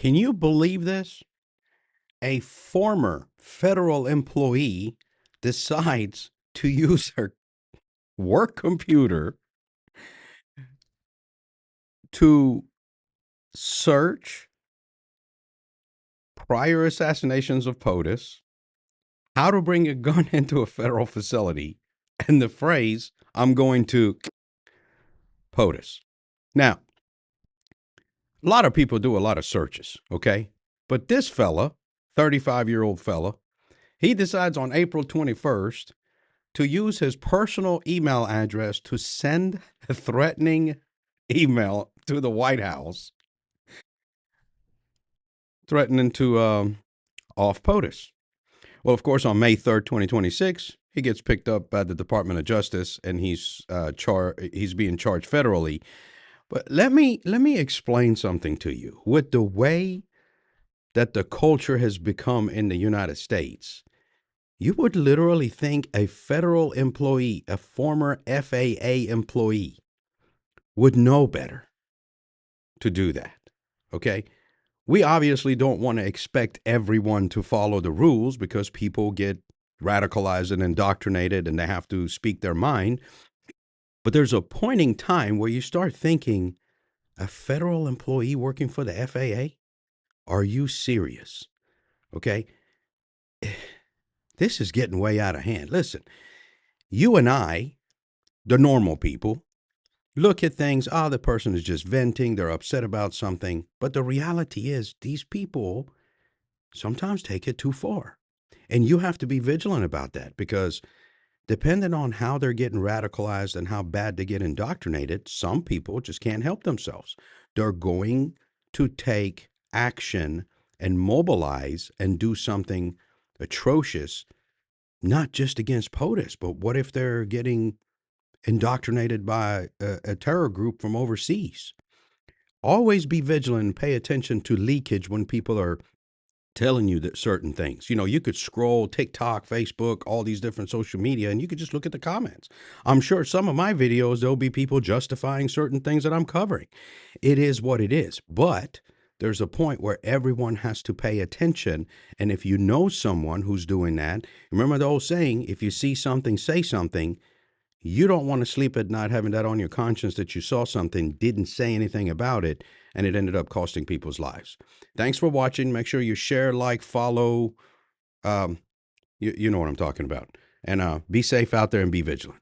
Can you believe this? A former federal employee decides to use her work computer to search prior assassinations of POTUS, how to bring a gun into a federal facility, and the phrase, I'm going to POTUS. Now, a lot of people do a lot of searches, okay? But this fella, 35-year-old fella, he decides on April 21st to use his personal email address to send a threatening email to the White House, threatening to off POTUS. Well, of course, on May 3rd, 2026, he gets picked up by the Department of Justice, and he's being charged federally. But let me explain something to you. With the way that the culture has become in the United States, you would literally think a federal employee, a former FAA employee, would know better to do that. Okay? We obviously don't want to expect everyone to follow the rules because people get radicalized and indoctrinated and they have to speak their mind. But there's a point in time where you start thinking, a federal employee working for the FAA? Are you serious? Okay? This is getting way out of hand. Listen, you and I, the normal people, look at things, the person is just venting, they're upset about something. But the reality is, these people sometimes take it too far. And you have to be vigilant about that because depending on how they're getting radicalized and how bad they get indoctrinated, some people just can't help themselves. They're going to take action and mobilize and do something atrocious, not just against POTUS, but what if they're getting indoctrinated by a terror group from overseas? Always be vigilant and pay attention to leakage when people are telling you that certain things. You know, you could scroll TikTok, Facebook, all these different social media, and you could just look at the comments. I'm sure some of my videos, there'll be people justifying certain things that I'm covering. It is what it is. But there's a point where everyone has to pay attention. And if you know someone who's doing that, remember the old saying, if you see something, say something. You don't want to sleep at night having that on your conscience that you saw something, didn't say anything about it, and it ended up costing people's lives. Thanks for watching. Make sure you share, like, follow. You know what I'm talking about. And be safe out there and be vigilant.